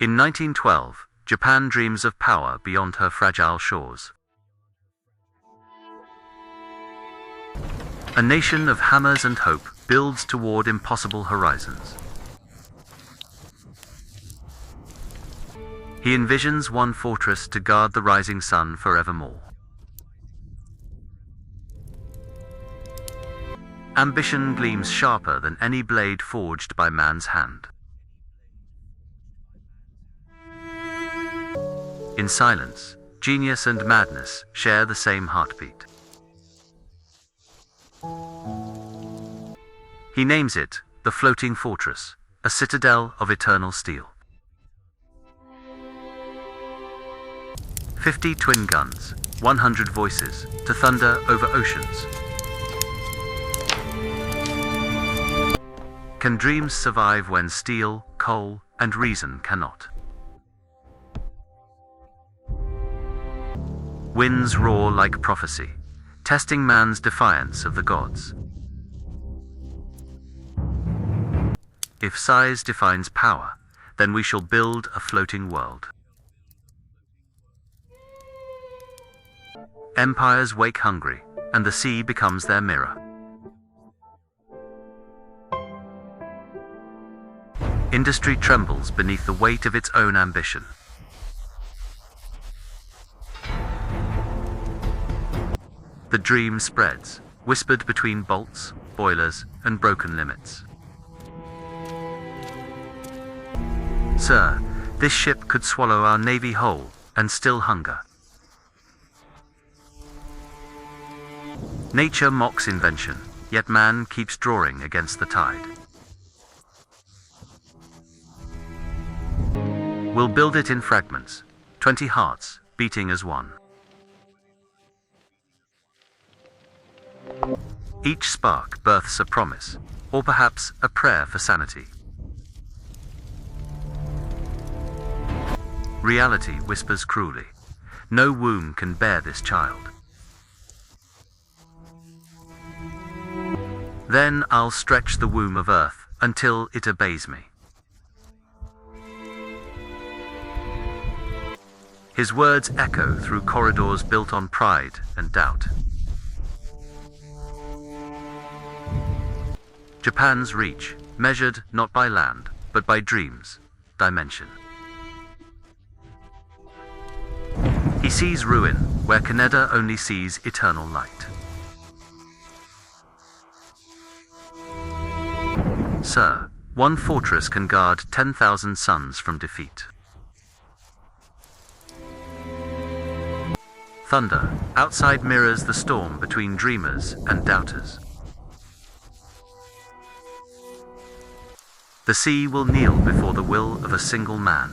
In 1912, Japan dreams of power beyond her fragile shores. A nation of hammers and hope builds toward impossible horizons. He envisions one fortress to guard the rising sun forevermore. Ambition gleams sharper than any blade forged by man's hand. In silence, genius and madness share the same heartbeat. He names it the Floating Fortress, a citadel of eternal steel. 50 twin guns, 100 voices, to thunder over oceans. Can dreams survive when steel, coal, and reason cannot? Winds roar like prophecy, testing man's defiance of the gods. If size defines power, then we shall build a floating world. Empires wake hungry, and the sea becomes their mirror. Industry trembles beneath the weight of its own ambition. The dream spreads, whispered between bolts, boilers, and broken limits. Sir, this ship could swallow our navy whole, and still hunger. Nature mocks invention, yet man keeps drawing against the tide. We'll build it in fragments, 20 hearts beating as one. Each spark births a promise, or perhaps a prayer for sanity. Reality whispers cruelly, no womb can bear this child. Then I'll stretch the womb of earth until it obeys me. His words echo through corridors built on pride and doubt. Japan's reach, measured not by land, but by dreams, dimension. He sees ruin where Kaneda only sees eternal light. Sir, one fortress can guard 10,000 suns from defeat. Thunder, outside mirrors the storm between dreamers and doubters. The sea will kneel before the will of a single man.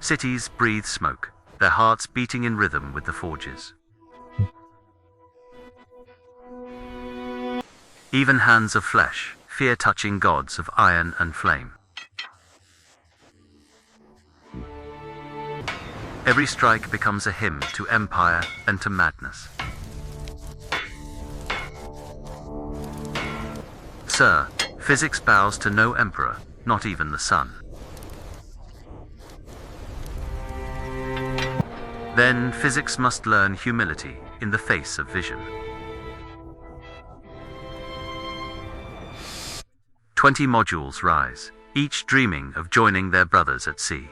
Cities breathe smoke, their hearts beating in rhythm with the forges. Even hands of flesh, fear-touching gods of iron and flame. Every strike becomes a hymn to empire and to madness. Sir, physics bows to no emperor, not even the sun. Then physics must learn humility in the face of vision. 20 modules rise, each dreaming of joining their brothers at sea.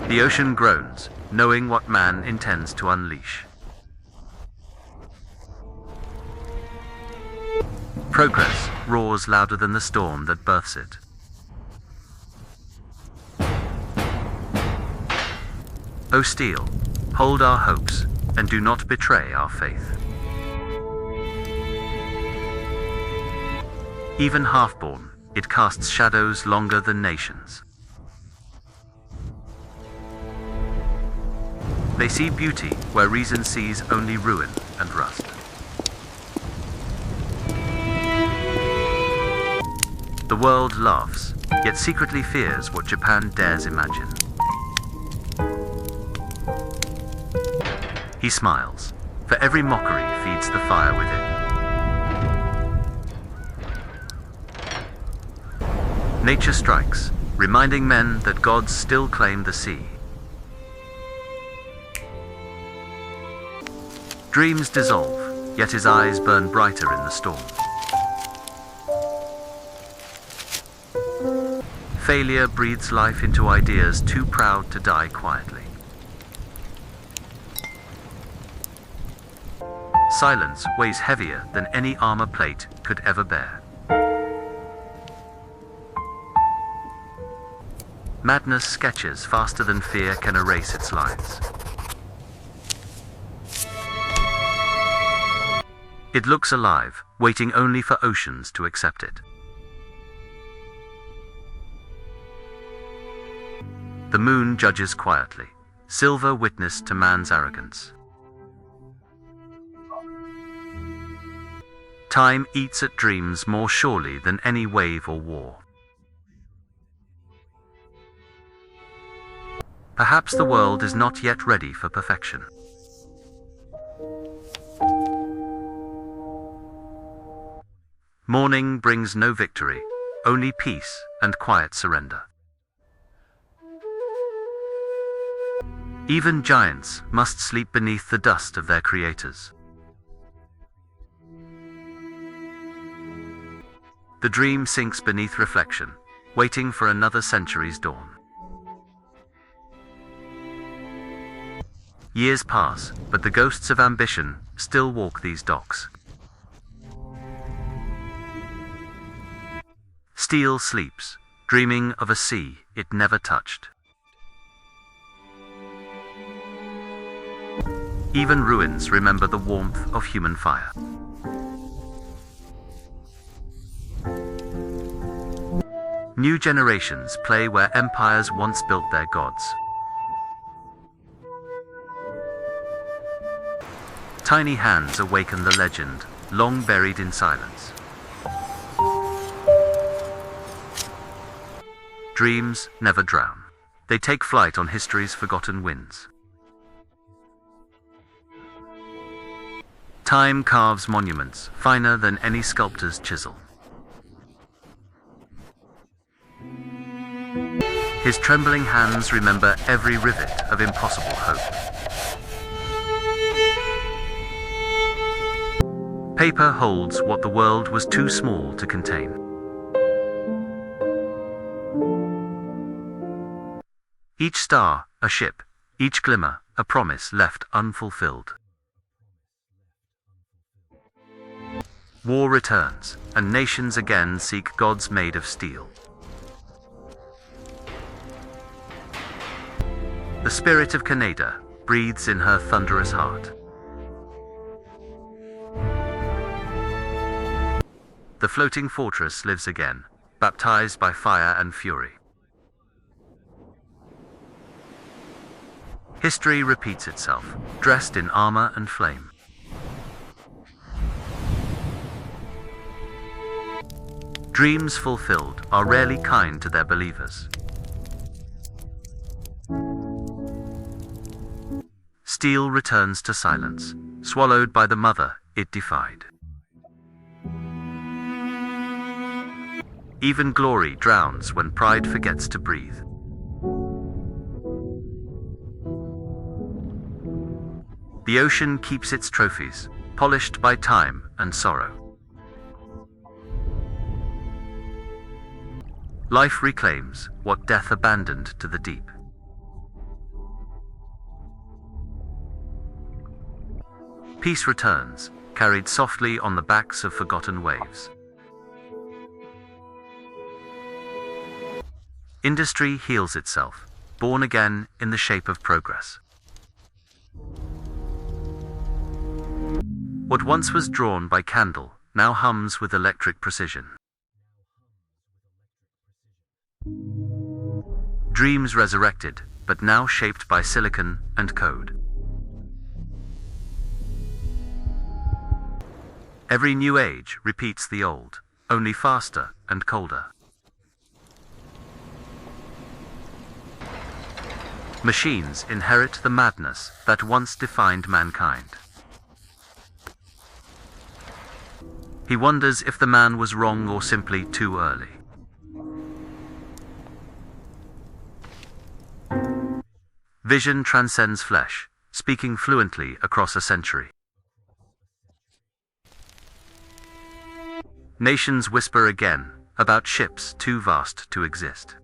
The ocean groans, knowing what man intends to unleash. Progress roars louder than the storm that births it. O steel, hold our hopes, and do not betray our faith. Even half-born, it casts shadows longer than nations. They see beauty where reason sees only ruin and rust. The world laughs, yet secretly fears what Japan dares imagine. He smiles, for every mockery feeds the fire within. Nature strikes, reminding men that gods still claim the sea. Dreams dissolve, yet his eyes burn brighter in the storm. Failure breathes life into ideas too proud to die quietly. Silence weighs heavier than any armor plate could ever bear. Madness sketches faster than fear can erase its lines. It looks alive, waiting only for oceans to accept it. The moon judges quietly, silver witness to man's arrogance. Time eats at dreams more surely than any wave or war. Perhaps the world is not yet ready for perfection. Morning brings no victory, only peace and quiet surrender. Even giants must sleep beneath the dust of their creators. The dream sinks beneath reflection, waiting for another century's dawn. Years pass, but the ghosts of ambition still walk these docks. Steel sleeps, dreaming of a sea it never touched. Even ruins remember the warmth of human fire. New generations play where empires once built their gods. Tiny hands awaken the legend, long buried in silence. Dreams never drown. They take flight on history's forgotten winds. Time carves monuments, finer than any sculptor's chisel. His trembling hands remember every rivet of impossible hope. Paper holds what the world was too small to contain. Each star, a ship, each glimmer, a promise left unfulfilled. War returns, and nations again seek gods made of steel. The spirit of Canada breathes in her thunderous heart. The floating fortress lives again, baptized by fire and fury. History repeats itself, dressed in armor and flame. Dreams fulfilled are rarely kind to their believers. Steel returns to silence, swallowed by the mother it defied. Even glory drowns when pride forgets to breathe. The ocean keeps its trophies, polished by time and sorrow. Life reclaims what death abandoned to the deep. Peace returns, carried softly on the backs of forgotten waves. Industry heals itself, born again in the shape of progress. What once was drawn by candle now hums with electric precision. Dreams resurrected, but now shaped by silicon and code. Every new age repeats the old, only faster and colder. Machines inherit the madness that once defined mankind. He wonders if the man was wrong or simply too early. Vision transcends flesh, speaking fluently across a century. Nations whisper again about ships too vast to exist.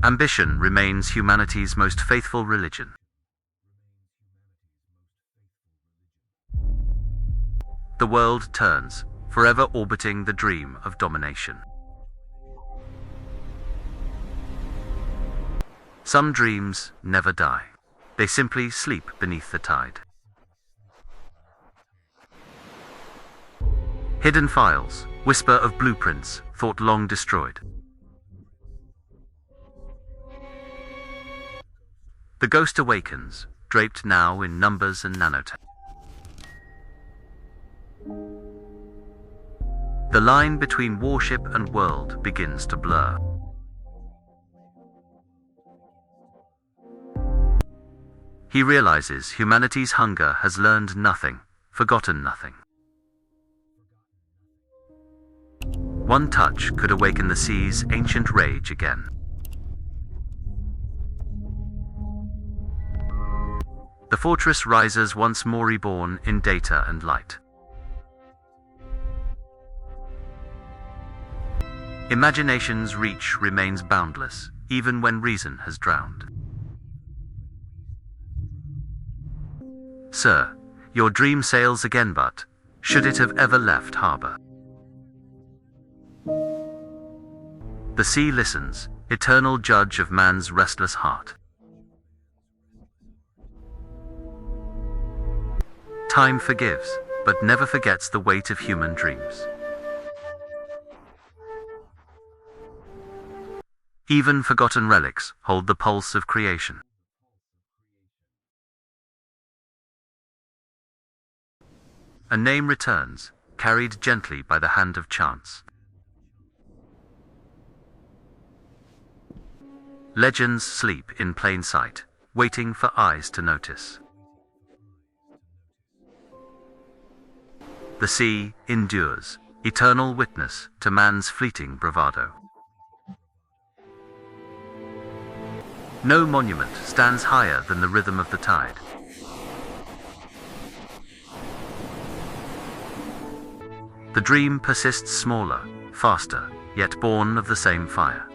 Ambition remains humanity's most faithful religion. The world turns, forever orbiting the dream of domination. Some dreams never die. They simply sleep beneath the tide. Hidden files, whisper of blueprints, thought long destroyed. The ghost awakens, draped now in numbers and nanotech. The line between warship and world begins to blur. He realizes humanity's hunger has learned nothing, forgotten nothing. One touch could awaken the sea's ancient rage again. The fortress rises once more reborn in data and light. Imagination's reach remains boundless, even when reason has drowned. Sir, your dream sails again, but should it have ever left harbor? The sea listens, eternal judge of man's restless heart. Time forgives, but never forgets the weight of human dreams. Even forgotten relics hold the pulse of creation. A name returns, carried gently by the hand of chance. Legends sleep in plain sight, waiting for eyes to notice. The sea endures, eternal witness to man's fleeting bravado. No monument stands higher than the rhythm of the tide. The dream persists smaller, faster, yet born of the same fire.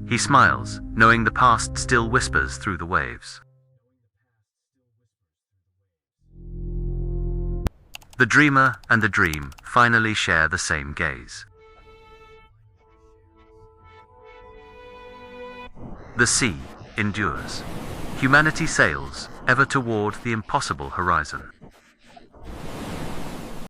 He smiles, knowing the past still whispers through the waves. The dreamer and the dream finally share the same gaze. The sea endures. Humanity sails, ever toward the impossible horizon.